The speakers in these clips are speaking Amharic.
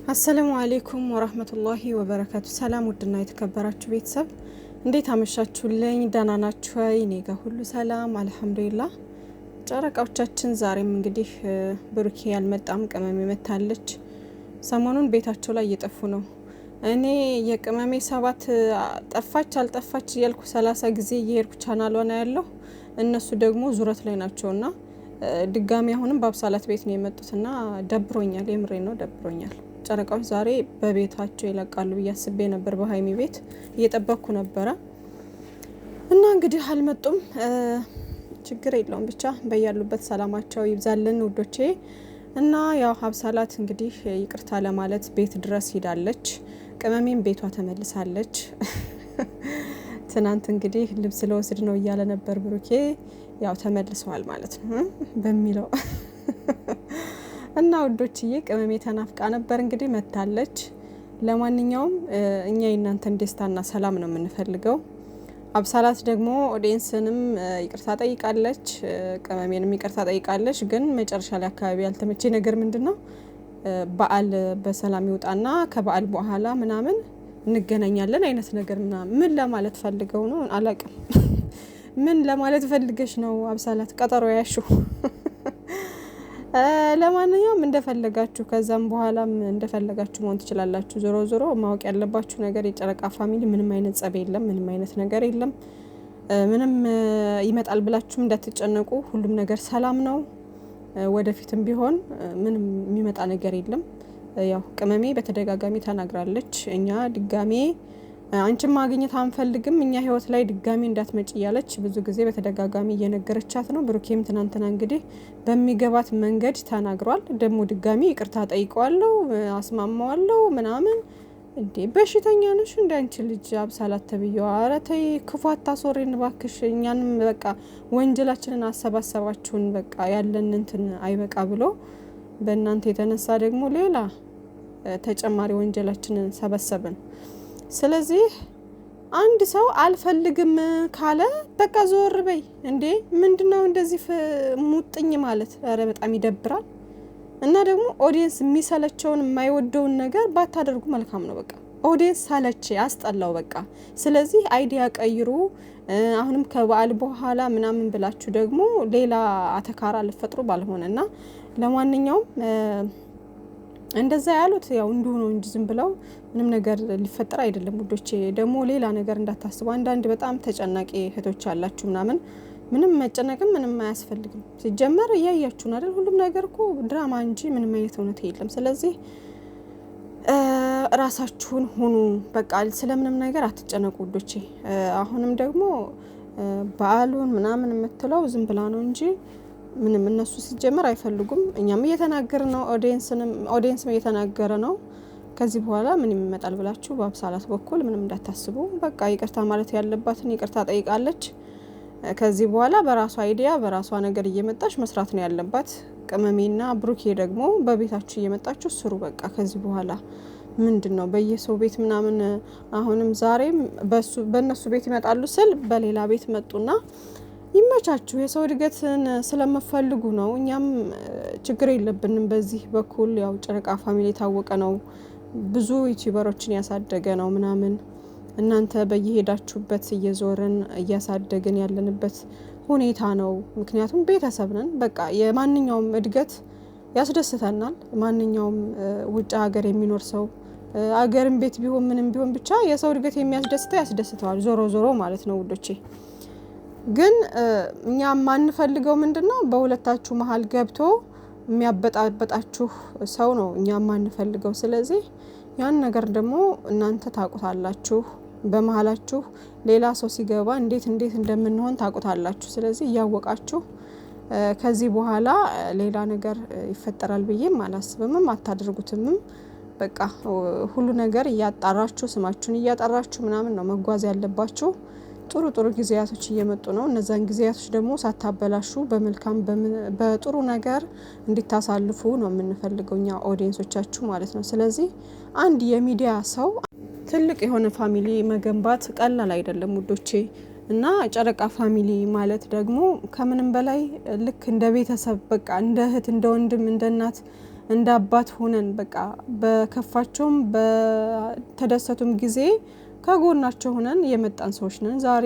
አሰላሙ አለይኩም ወራህመቱላሂ ወበረካቱ። ሰላም ውድና የተከበራችሁ ቤተሰብ እንዴት አመሻችሁልኝ? ደህና ናችሁ? እኔ ጋር ሁሉ ሰላም አልሐምዱሊላህ። ጨረቃዎቻችን ዛሬም እንግዲህ ብሩኬ ያልመጣም ቅመሜ መታለች። ሰሞኑን ቤታቸው ላይ እየጠፉ ነው። እኔ የቅመሜ ሰባት ጠፋች አልጠፋች እያልኩ 30 ጊዜ እየሄድኩ ቻናሏ ነው ያለው። እነሱ ደግሞ ዙረት ላይ ናቸውና ድጋሚ አሁንም በአብሳላት ቤት ነው የመጡትና ደብሮኛል። የምሬ ነው ደብሮኛል። ጨረቃዎች ዛሬ በቤታቸው ይለቃሉ ብዬ አስቤ ነበር። በሀይሚ ቤት እየጠበቅኩ ነበረ እና እንግዲህ አልመጡም። ችግር የለውም ብቻ በያሉበት ሰላማቸው ይብዛልን ውዶቼ። እና ያው አብሳላት እንግዲህ ይቅርታ ለማለት ቤት ድረስ ሄዳለች። ቅመሜም ቤቷ ተመልሳለች። ትናንት እንግዲህ ልብስ ለወስድ ነው እያለ ነበር ብሩኬ። ያው ተመልሰዋል ማለት ነው በሚለው እና ውዶችዬ ቅመሜ ተናፍቃ ነበር እንግዲህ መታለች። ለማንኛውም እኛ የእናንተን ደስታና ሰላም ነው የምንፈልገው። አብሳላት ደግሞ ኦዲየንስንም ይቅርታ ጠይቃለች፣ ቅመሜንም ይቅርታ ጠይቃለች። ግን መጨረሻ ላይ አካባቢ ያልተመቼ ነገር ምንድነው በዓል በሰላም ይውጣና ከበዓል በኋላ ምናምን እንገናኛለን አይነት ነገር ምናምን ምን ለማለት ፈልገው ነው አላቅም። ምን ለማለት ፈልገሽ ነው አብሳላት ቀጠሮ ያሹ? ለማንኛውም እንደፈለጋችሁ ከዛም በኋላም እንደፈለጋችሁ መሆን ትችላላችሁ። ዞሮ ዞሮ ማወቅ ያለባችሁ ነገር የጨረቃ ፋሚሊ ምንም አይነት ጸብ የለም፣ ምንም አይነት ነገር የለም። ምንም ይመጣል ብላችሁም እንዳትጨነቁ። ሁሉም ነገር ሰላም ነው። ወደፊትም ቢሆን ምንም የሚመጣ ነገር የለም። ያው ቅመሜ በተደጋጋሚ ተናግራለች። እኛ ድጋሜ አንቺን ማግኘት አንፈልግም፣ እኛ ህይወት ላይ ድጋሚ እንዳትመጪ እያለች ብዙ ጊዜ በተደጋጋሚ እየነገረቻት ነው። ብሩኬም ትናንትና እንግዲህ በሚገባት መንገድ ተናግሯል። ደግሞ ድጋሚ ይቅርታ ጠይቀዋለሁ፣ አስማማዋለሁ ምናምን። እንዴ በሽተኛ ነሽ እንደ አንቺ ልጅ አብሳላት ተብዬዋ። ኧረ ተይ ክፉ አታስወሪን ባክሽ። እኛንም በቃ ወንጀላችንን አሰባሰባችሁን። በቃ ያለን እንትን አይበቃ ብሎ በእናንተ የተነሳ ደግሞ ሌላ ተጨማሪ ወንጀላችንን ሰበሰብን። ስለዚህ አንድ ሰው አልፈልግም ካለ በቃ ዞር በይ እንዴ። ምንድነው እንደዚህ ሙጥኝ ማለት? ኧረ በጣም ይደብራል። እና ደግሞ ኦዲየንስ የሚሰለቸውን የማይወደውን ነገር ባታደርጉ መልካም ነው። በቃ ኦዲየንስ ሳለች አስጠላው በቃ። ስለዚህ አይዲያ ቀይሩ። አሁንም ከበዓል በኋላ ምናምን ብላችሁ ደግሞ ሌላ አተካራ ልፈጥሩ ባልሆነና ለማንኛውም እንደዛ ያሉት ያው እንዲሁ ነው እንጂ ዝም ብለው ምንም ነገር ሊፈጠር አይደለም ውዶቼ። ደግሞ ሌላ ነገር እንዳታስቡ። አንዳንድ በጣም ተጨናቂ እህቶች አላችሁ ምናምን። ምንም መጨነቅም ምንም አያስፈልግም። ሲጀመር እያያችሁ አይደል? ሁሉም ነገር እኮ ድራማ እንጂ ምንም አይነት እውነት የለም። ስለዚህ ራሳችሁን ሁኑ በቃ። ስለምንም ነገር አትጨነቁ ውዶቼ። አሁንም ደግሞ በዓሉን ምናምን የምትለው ዝም ብላ ነው እንጂ ምንም እነሱ ሲጀመር አይፈልጉም። እኛም እየተናገርን ነው፣ ኦዲየንስም እየተናገረ ነው። ከዚህ በኋላ ምንም ይመጣል ብላችሁ በአብሳላት በኩል ምንም እንዳታስቡ። በቃ ይቅርታ ማለት ያለባትን ይቅርታ ጠይቃለች። ከዚህ በኋላ በራሷ አይዲያ በራሷ ነገር እየመጣች መስራት ነው ያለባት። ቅመሜና ብሩኬ ደግሞ በቤታችሁ እየመጣችሁ ስሩ። በቃ ከዚህ በኋላ ምንድነው በየሰው ቤት ምናምን። አሁንም ዛሬም በእነሱ ቤት ይመጣሉ ስል በሌላ ቤት መጡና ይመቻችሁ። የሰው እድገትን ስለምፈልጉ ነው። እኛም ችግር የለብንም በዚህ በኩል። ያው ጨረቃ ፋሚሊ የታወቀ ነው፣ ብዙ ዩቲዩበሮችን ያሳደገ ነው ምናምን። እናንተ በየሄዳችሁበት እየዞርን እያሳደግን ያለንበት ሁኔታ ነው። ምክንያቱም ቤተሰብ ነን። በቃ የማንኛውም እድገት ያስደስተናል። ማንኛውም ውጭ ሀገር የሚኖር ሰው አገርም ቤት ቢሆን ምንም ቢሆን ብቻ የሰው እድገት የሚያስደስተው ያስደስተዋል ዞሮ ዞሮ ማለት ነው ውዶቼ። ግን እኛ ማንፈልገው ምንድነው በሁለታችሁ መሀል ገብቶ የሚያበጣበጣችሁ ሰው ነው እኛ ማንፈልገው። ስለዚህ ያን ነገር ደግሞ እናንተ ታውቁታላችሁ። በመሀላችሁ ሌላ ሰው ሲገባ እንዴት እንደምንሆን ታውቁታላችሁ። ስለዚህ እያወቃችሁ ከዚህ በኋላ ሌላ ነገር ይፈጠራል ብዬም አላስብምም፣ አታደርጉትምም። በቃ ሁሉ ነገር እያጣራችሁ ስማችሁን እያጠራችሁ ምናምን ነው መጓዝ ያለባችሁ። ጥሩ ጥሩ ጊዜያቶች እየመጡ ነው። እነዛን ጊዜያቶች ደግሞ ሳታበላሹ በመልካም በጥሩ ነገር እንድታሳልፉ ነው የምንፈልገው እኛ ኦዲየንሶቻችሁ ማለት ነው። ስለዚህ አንድ የሚዲያ ሰው ትልቅ የሆነ ፋሚሊ መገንባት ቀላል አይደለም ውዶቼ። እና ጨረቃ ፋሚሊ ማለት ደግሞ ከምንም በላይ ልክ እንደ ቤተሰብ በቃ እንደ እህት እንደ ወንድም እንደ እናት እንደ አባት ሆነን በቃ በከፋቸውም በተደሰቱም ጊዜ ከጎናቸው ሆነን የመጣን ሰዎች ነን። ዛሬ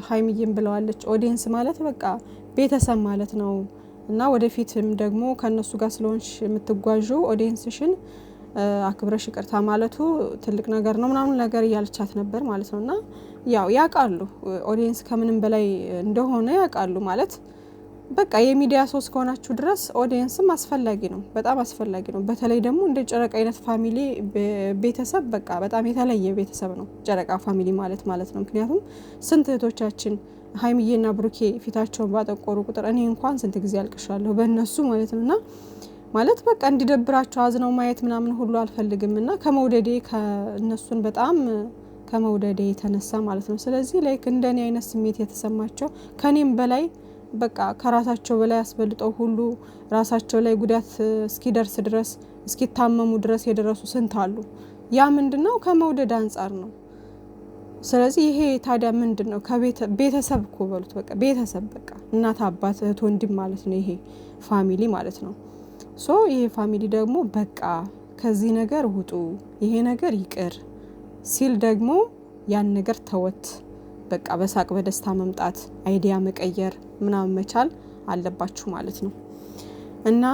ሀይሚዬም ብለዋለች ኦዲየንስ ማለት በቃ ቤተሰብ ማለት ነው እና ወደፊትም ደግሞ ከነሱ ጋር ስለሆንሽ የምትጓዡ ኦዲየንስሽን አክብረሽ ይቅርታ ማለቱ ትልቅ ነገር ነው ምናምን ነገር እያለቻት ነበር ማለት ነው። እና ያው ያውቃሉ ኦዲየንስ ከምንም በላይ እንደሆነ ያውቃሉ ማለት በቃ የሚዲያ ሰው እስከሆናችሁ ድረስ ኦዲየንስም አስፈላጊ ነው፣ በጣም አስፈላጊ ነው። በተለይ ደግሞ እንደ ጨረቃ አይነት ፋሚሊ ቤተሰብ በቃ በጣም የተለየ ቤተሰብ ነው ጨረቃ ፋሚሊ ማለት ነው። ምክንያቱም ስንት እህቶቻችን ሀይሚዬና ብሩኬ ፊታቸውን ባጠቆሩ ቁጥር እኔ እንኳን ስንት ጊዜ አልቅሻለሁ በእነሱ ማለት ነውና ማለት በቃ እንዲደብራቸው አዝነው ማየት ምናምን ሁሉ አልፈልግም እና ከመውደዴ ከእነሱን በጣም ከመውደዴ የተነሳ ማለት ነው። ስለዚህ ላይክ እንደኔ አይነት ስሜት የተሰማቸው ከኔም በላይ በቃ ከራሳቸው በላይ አስበልጠው ሁሉ ራሳቸው ላይ ጉዳት እስኪደርስ ድረስ እስኪታመሙ ድረስ የደረሱ ስንት አሉ። ያ ምንድነው ከመውደድ አንጻር ነው። ስለዚህ ይሄ ታዲያ ምንድነው ከቤተሰብ እኮ በሉት በቃ ቤተሰብ በቃ እናት አባት እህት ወንድም ማለት ነው ይሄ ፋሚሊ ማለት ነው። ሶ ይሄ ፋሚሊ ደግሞ በቃ ከዚህ ነገር ውጡ፣ ይሄ ነገር ይቅር ሲል ደግሞ ያን ነገር ተወት በቃ በሳቅ በደስታ መምጣት አይዲያ መቀየር ምናምን መቻል አለባችሁ ማለት ነው። እና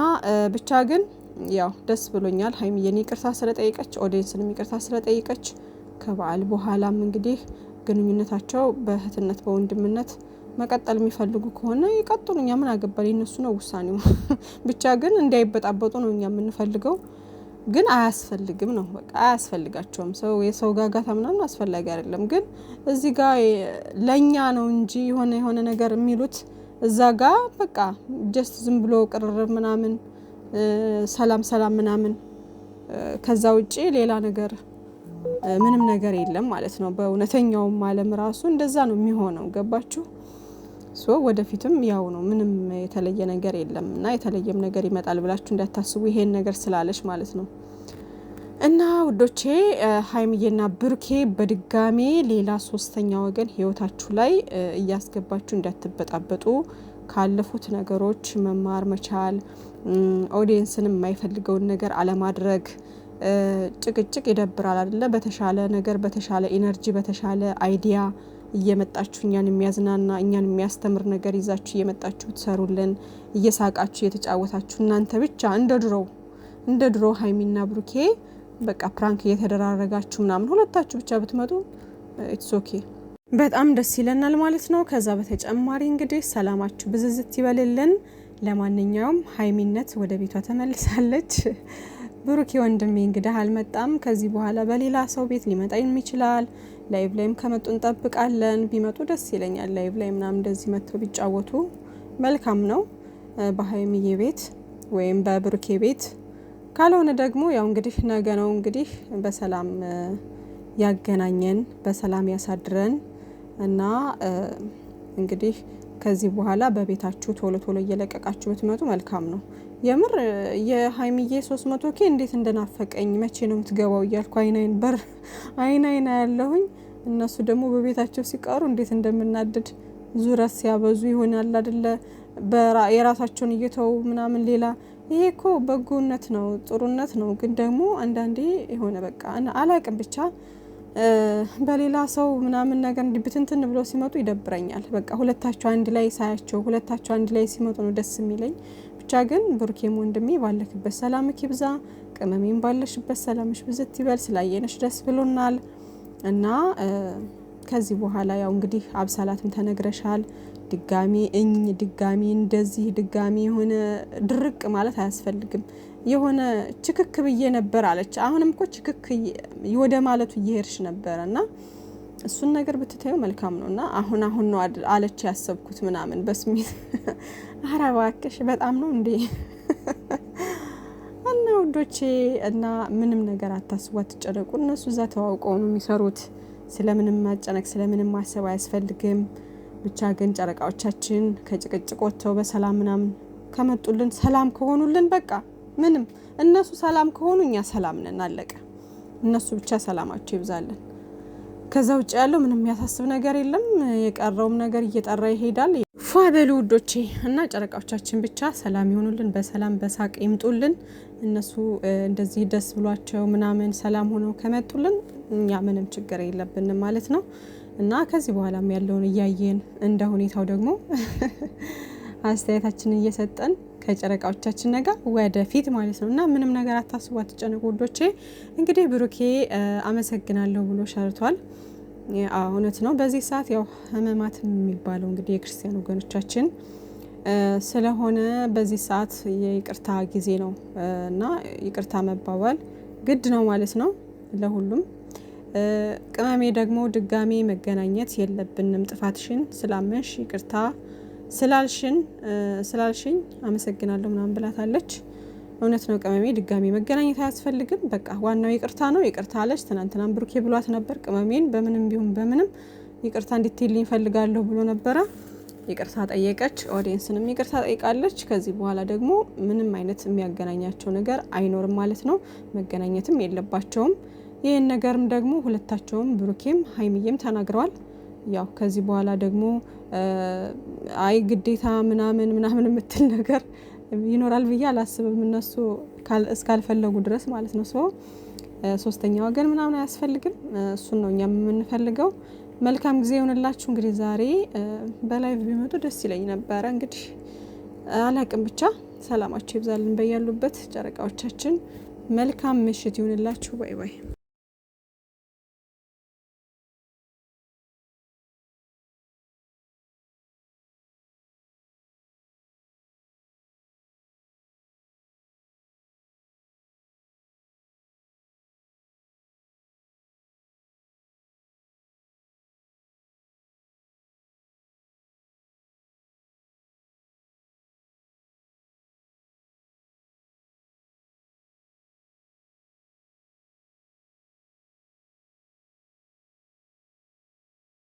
ብቻ ግን ያው ደስ ብሎኛል ሀይሚዬ ይቅርታ ስለጠየቀች ኦዲየንስንም ይቅርታ ስለጠየቀች ከበዓል በኋላም እንግዲህ ግንኙነታቸው በእህትነት በወንድምነት መቀጠል የሚፈልጉ ከሆነ ይቀጥሉ፣ እኛ ምን አገባን፣ የነሱ ነው ውሳኔው። ብቻ ግን እንዳይበጣበጡ ነው እኛ የምንፈልገው። ግን አያስፈልግም ነው በቃ አያስፈልጋቸውም። ሰው የሰው ጋጋታ ምናምን አስፈላጊ አይደለም። ግን እዚህ ጋር ለኛ ነው እንጂ የሆነ ነገር የሚሉት እዛ ጋር በቃ ጀስት ዝም ብሎ ቅርርብ ምናምን ሰላም ምናምን ከዛ ውጪ ሌላ ነገር ምንም ነገር የለም ማለት ነው። በእውነተኛውም ዓለም ራሱ እንደዛ ነው የሚሆነው። ገባችሁ? ሶ ወደፊትም ያው ነው፣ ምንም የተለየ ነገር የለም እና የተለየም ነገር ይመጣል ብላችሁ እንዳታስቡ ይሄን ነገር ስላለሽ ማለት ነው። እና ውዶቼ ሀይሚዬና ብሩኬ በድጋሜ ሌላ ሶስተኛ ወገን ህይወታችሁ ላይ እያስገባችሁ እንዳትበጣበጡ፣ ካለፉት ነገሮች መማር መቻል፣ ኦዲየንስንም የማይፈልገውን ነገር አለማድረግ። ጭቅጭቅ ይደብራል አይደለ? በተሻለ ነገር በተሻለ ኢነርጂ በተሻለ አይዲያ እየመጣችሁ እኛን የሚያዝናና እኛን የሚያስተምር ነገር ይዛችሁ እየመጣችሁ ትሰሩልን፣ እየሳቃችሁ እየተጫወታችሁ እናንተ ብቻ እንደ ድሮ ሀይሚና ብሩኬ በቃ ፕራንክ እየተደራረጋችሁ ምናምን ሁለታችሁ ብቻ ብትመጡ ኢትስ ኦኬ በጣም ደስ ይለናል ማለት ነው። ከዛ በተጨማሪ እንግዲህ ሰላማችሁ ብዝዝት ይበልልን። ለማንኛውም ሀይሚነት ወደ ቤቷ ተመልሳለች። ብሩኬ ወንድሜ እንግዲህ አልመጣም። ከዚህ በኋላ በሌላ ሰው ቤት ሊመጣ ይችላል። ላይቭ ላይም ከመጡ እንጠብቃለን። ቢመጡ ደስ ይለኛል። ላይቭ ላይ ምናምን እንደዚህ መጥተው ቢጫወቱ መልካም ነው፣ በሀይሚዬ ቤት ወይም በብሩኬ ቤት። ካልሆነ ደግሞ ያው እንግዲህ ነገ ነው እንግዲህ በሰላም ያገናኘን በሰላም ያሳድረን እና እንግዲህ ከዚህ በኋላ በቤታችሁ ቶሎ እየለቀቃችሁ ብትመጡ መልካም ነው። የምር የሀይሚዬ 300 ኬ እንዴት እንደናፈቀኝ መቼ ነው የምትገባው እያልኩ አይናይና ያለሁኝ። እነሱ ደግሞ በቤታቸው ሲቀሩ እንዴት እንደምናደድ ዙረት ሲያበዙ ይሆናል አይደለ? የራሳቸውን እየተው ምናምን ሌላ። ይሄ እኮ በጎነት ነው ጥሩነት ነው። ግን ደግሞ አንዳንዴ የሆነ በቃ አላቅም ብቻ በሌላ ሰው ምናምን ነገር እንዲብትንትን ብለው ሲመጡ ይደብረኛል። በቃ ሁለታቸው አንድ ላይ ሳያቸው ሁለታቸው አንድ ላይ ሲመጡ ነው ደስ የሚለኝ። ብቻ ግን ብሩኬም ወንድሜ ባለክበት ሰላምክ ይብዛ፣ ቅመሜም ባለሽበት ሰላምሽ ብዝት ይበል። ስላየነሽ ደስ ብሎናል እና ከዚህ በኋላ ያው እንግዲህ አብሳላትም ተነግረሻል። ድጋሚ እንደዚህ ድጋሚ የሆነ ድርቅ ማለት አያስፈልግም። የሆነ ችክክ ብዬ ነበር አለች። አሁንም እኮ ችክክ ወደ ማለቱ እየሄድሽ ነበር እና እሱን ነገር ብትታዩ መልካም ነው። እና አሁን ነው አለች ያሰብኩት ምናምን በስሜት ኧረ እባክሽ በጣም ነው እንዴ እና ውዶቼ እና ምንም ነገር አታስቡ፣ አትጨነቁ። እነሱ እዛ ተዋውቀው ነው የሚሰሩት። ስለምንም ማጨነቅ ስለምንም ማሰብ አያስፈልግም። ብቻ ግን ጨረቃዎቻችን ከጭቅጭቅ ወጥተው በሰላም ምናምን ከመጡልን ሰላም ከሆኑልን በቃ ምንም እነሱ ሰላም ከሆኑ እኛ ሰላም ነን፣ አለቀ። እነሱ ብቻ ሰላማቸው ይብዛልን። ከዛ ውጭ ያለው ምንም የሚያሳስብ ነገር የለም። የቀረውም ነገር እየጠራ ይሄዳል። ፏ በሉ ውዶቼ እና ጨረቃዎቻችን ብቻ ሰላም ይሆኑልን፣ በሰላም በሳቅ ይምጡልን። እነሱ እንደዚህ ደስ ብሏቸው ምናምን ሰላም ሆነው ከመጡልን እኛ ምንም ችግር የለብንም ማለት ነው። እና ከዚህ በኋላም ያለውን እያየን እንደ ሁኔታው ደግሞ አስተያየታችንን እየሰጠን ከጨረቃዎቻችን ነገር ወደፊት ማለት ነው። እና ምንም ነገር አታስቡ፣ አትጨነቁ ውዶቼ። እንግዲህ ብሩኬ አመሰግናለሁ ብሎ ሸርቷል። እውነት ነው። በዚህ ሰዓት ያው ህመማት የሚባለው እንግዲህ የክርስቲያን ወገኖቻችን ስለሆነ በዚህ ሰዓት የይቅርታ ጊዜ ነው እና ይቅርታ መባባል ግድ ነው ማለት ነው ለሁሉም። ቅመሜ ደግሞ ድጋሜ መገናኘት የለብንም፣ ጥፋትሽን ስላመንሽ ይቅርታ ስላልሽኝ አመሰግናለሁ ምናምን ብላታለች። እውነት ነው ቅመሜ፣ ድጋሜ መገናኘት አያስፈልግም። በቃ ዋናው ይቅርታ ነው። ይቅርታ አለች። ትናንትናም ብሩኬ ብሏት ነበር ቅመሜን በምንም ቢሆን በምንም ይቅርታ እንድትይልኝ ፈልጋለሁ ብሎ ነበረ። ይቅርታ ጠየቀች፣ ኦዲየንስንም ይቅርታ ጠይቃለች። ከዚህ በኋላ ደግሞ ምንም አይነት የሚያገናኛቸው ነገር አይኖርም ማለት ነው። መገናኘትም የለባቸውም። ይህን ነገርም ደግሞ ሁለታቸውም ብሩኬም ሀይሚዬም ተናግረዋል። ያው ከዚህ በኋላ ደግሞ አይ ግዴታ ምናምን የምትል ነገር ይኖራል ብዬ አላስብም። እነሱ እስካልፈለጉ ድረስ ማለት ነው። ሶስተኛ ወገን ምናምን አያስፈልግም። እሱን ነው እኛም የምንፈልገው። መልካም ጊዜ ይሆንላችሁ። እንግዲህ ዛሬ በላይቭ ቢመጡ ደስ ይለኝ ነበረ። እንግዲህ አላቅም፣ ብቻ ሰላማችሁ ይብዛልን በያሉበት ጨረቃዎቻችን። መልካም ምሽት ይሆንላችሁ። ባይ ባይ።